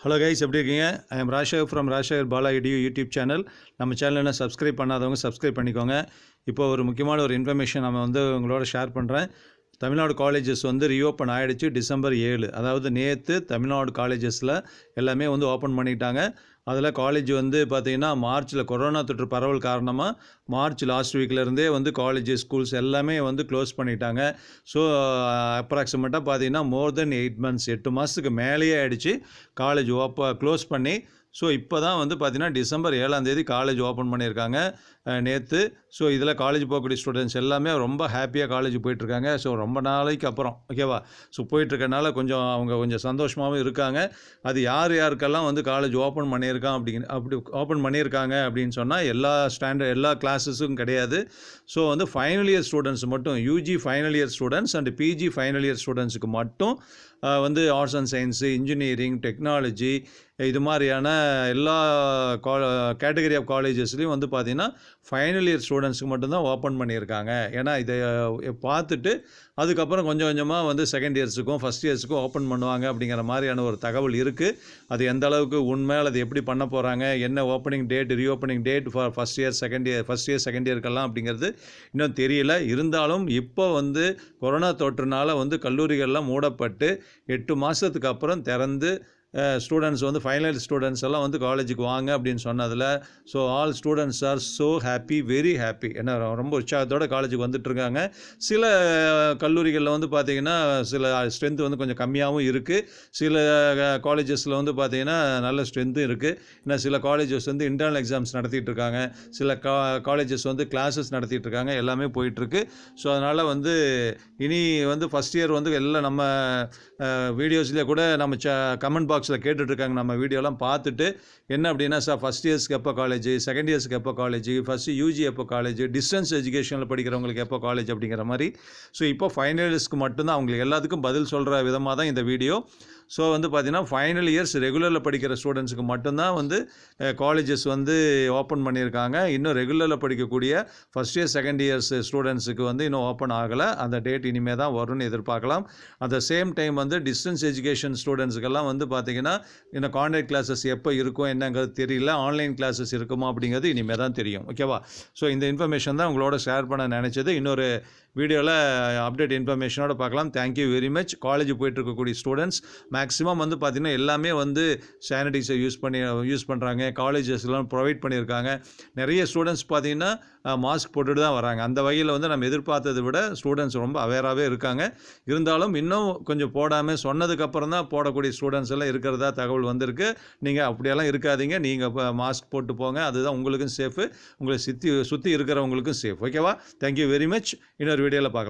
Hello guys, எப்படி இருக்கீங்க? I am Rajasekar from Rajasekar Bala edu YouTube channel. நம்ம சேனல் என்ன சப்ஸ்கிரைப் பண்ணாதவங்க சப்ஸ்கிரைப் பண்ணிக்கோங்க. இப்போ ஒரு முக்கியமான ஒரு இன்ஃபர்மேஷன் நம்ம உங்களோட ஷேர் பண்ணுறேன். தமிழ்நாடு காலேஜஸ் ரீஓப்பன் ஆகிடுச்சு டிசம்பர் 7. அதாவது நேற்று தமிழ்நாடு காலேஜஸில் எல்லாமே ஓப்பன் பண்ணிட்டாங்க. அதில் காலேஜ் பார்த்திங்கன்னா மார்ச்சில் கொரோனா தொற்று பரவல் காரணமாக மார்ச் லாஸ்ட் வீக்லேருந்தே காலேஜ் ஸ்கூல்ஸ் எல்லாமே க்ளோஸ் பண்ணிட்டாங்க. ஸோ அப்ராக்சிமேட்டாக பார்த்திங்கன்னா மோர் தென் 8 months 8 மாதத்துக்கு மேலேயே ஆகிடுச்சு காலேஜ் க்ளோஸ் பண்ணி. ஸோ இப்போ தான் பார்த்திங்கன்னா டிசம்பர் 7 காலேஜ் ஓப்பன் பண்ணியிருக்காங்க நேற்று. ஸோ இதில் காலேஜ் போகக்கூடிய ஸ்டூடெண்ட்ஸ் எல்லாமே ரொம்ப ஹாப்பியாக காலேஜ் போயிட்டுருக்காங்க. ஸோ ரொம்ப நாளைக்கு அப்புறம் ஓகேவா. ஸோ போயிட்டுருக்கனால அவங்க கொஞ்சம் சந்தோஷமாகவும் இருக்காங்க. அது யாருக்கெல்லாம் காலேஜ் ஓப்பன் அப்படி ஓப்பன் பண்ணியிருக்காங்க அப்படின்னு சொன்னால் எல்லா கிளாஸஸும் கிடையாது. ஸோ ஃபைனல் இயர் ஸ்டூடெண்ட்ஸ் மட்டும், UG final year students and PG final year ஸ்டூடெண்ட்ஸுக்கு மட்டும் arts and science, engineering, technology, இது மாதிரியான எல்லா கேட்டகரி ஆஃப் காலேஜஸ்லேயும் பார்த்திங்கன்னா ஃபைனல் இயர் ஸ்டூடெண்ட்ஸுக்கு மட்டும்தான் ஓப்பன் பண்ணியிருக்காங்க. ஏன்னா இதை பார்த்துட்டு அதுக்கப்புறம் கொஞ்சம் கொஞ்சமாக செகண்ட் இயர்ஸுக்கும் ஃபஸ்ட் இயர்ஸுக்கும் ஓப்பன் பண்ணுவாங்க அப்படிங்கிற மாதிரியான ஒரு தகவல் இருக்குது. அது எந்த அளவுக்கு உண்மை, அது எப்படி பண்ண போகிறாங்க, என்ன opening date, reopening date for first year second இயர்க்கெல்லாம் அப்படிங்கிறது இன்னும் தெரியல. இருந்தாலும் இப்போ கொரோனா தொற்றுனால கல்லூரிகள்லாம் மூடப்பட்டு 8 மாதத்துக்கு அப்புறம் திறந்து ஸ்டூடெண்ட்ஸ் ஃபைனல் ஸ்டூடெண்ட்ஸ் எல்லாம் காலேஜுக்கு வாங்க அப்படின்னு சொன்னதில் so all students are so happy, very happy. ஏன்னா ரொம்ப உற்சாகத்தோடு காலேஜுக்கு வந்துட்டுருக்காங்க. சில கல்லூரிகளில் பார்த்திங்கன்னா சில ஸ்ட்ரென்த் கொஞ்சம் கம்மியாகவும் இருக்குது. சில காலேஜஸில் பார்த்திங்கன்னா நல்ல ஸ்ட்ரென்த்தும் இருக்குது. ஏன்னா சில காலேஜஸ் இன்டர்னல் எக்ஸாம்ஸ் நடத்திட்டு இருக்காங்க, சில காலேஜஸ் கிளாஸஸ் நடத்திட்டு இருக்காங்க, எல்லாமே போயிட்டுருக்கு. ஸோ அதனால் இனி ஃபஸ்ட் இயர் எல்லாம் நம்ம வீடியோஸ்லேயே கூட நம்ம கமெண்ட் பாக்ஸில் கேட்டுட்ருக்காங்க. நம்ம வீடியோலாம் பார்த்துட்டு என்ன அப்படின்னா, சார் ஃபஸ்ட் இயர்ஸ்க்கு எப்போ காலேஜ், செகண்ட் இயர்ஸ்க்கு எப்போ காலேஜ், ஃபஸ்ட்டு யூஜி எப்போ காலேஜ், டிஸ்டன்ஸ் எஜுகேஷனில் படிக்கிறவங்களுக்கு எப்போ காலேஜ் அப்படிங்கிற மாதிரி. ஸோ இப்போ ஃபைனல் இயர்ஸ்க்கு மட்டும்தான் அவங்களுக்கு எல்லாத்துக்கும் பதில் சொல்கிற விதமாக தான் இந்த வீடியோ. ஸோ பார்த்திங்கன்னா ஃபைனல் இயர்ஸ் ரெகுலரில் படிக்கிற ஸ்டூடெண்ட்ஸுக்கு மட்டும்தான் காலேஜஸ் ஓப்பன் பண்ணியிருக்காங்க. இன்னும் ரெகுலரில் படிக்கக்கூடிய ஃபஸ்ட் இயர் செகண்ட் இயர்ஸ் ஸ்டூடெண்ட்ஸுக்கு இன்னும் ஓப்பன் ஆகலை. அந்த டேட் இனிமேல் தான் வரும்னு எதிர்பார்க்கலாம். At the same time distance education ஸ்டூடெண்ட்ஸுக்கெல்லாம் பார்த்திங்கன்னா இன்னும் கான்டாக்ட் கிளாஸஸ் எப்போ இருக்கும் என்னங்கிறது தெரியல. ஆன்லைன் கிளாஸஸ் இருக்குமா அப்படிங்கிறது இனிமேல் தான் தெரியும். ஓகேவா. ஸோ இந்த இன்ஃபர்மேஷன் தான் உங்களோட ஷேர் பண்ண நினச்சது. இன்னொரு வீடியோவில் அப்டேட் இன்ஃபர்மேஷனோட பார்க்கலாம். Thank you very much. காலேஜ் போயிட்டுருக்கக்கூடிய ஸ்டூடெண்ட்ஸ் மேக்ஸிமம் பார்த்திங்கன்னா எல்லாமே சானிடைசர் யூஸ் பண்ணுறாங்க. காலேஜஸ்லாம் ப்ரொவைட் பண்ணியிருக்காங்க. நிறைய ஸ்டூடெண்ட்ஸ் பார்த்திங்கன்னா மாஸ்க் போட்டுட்டு தான் வராங்க. அந்த வகையில் நம்ம எதிர்பார்த்ததை விட ஸ்டூடெண்ட்ஸ் ரொம்ப அவேராகவே இருக்காங்க. இருந்தாலும் இன்னும் கொஞ்சம் போடாமல் சொன்னதுக்கப்புறம் தான் போடக்கூடிய ஸ்டூடெண்ட்ஸ் எல்லாம் இருக்கிறதா தகவல் வந்திருக்கு. நீங்கள் அப்படியெல்லாம் இருக்காதீங்க, நீங்கள் மாஸ்க் போட்டு போங்க. அதுதான் உங்களுக்கும் சேஃபு, உங்களை சுற்றி இருக்கிறவங்களுக்கும் சேஃப். ஓகேவா. Thank you very much. இன்னொரு வீடியோவில் பார்க்கலாம்.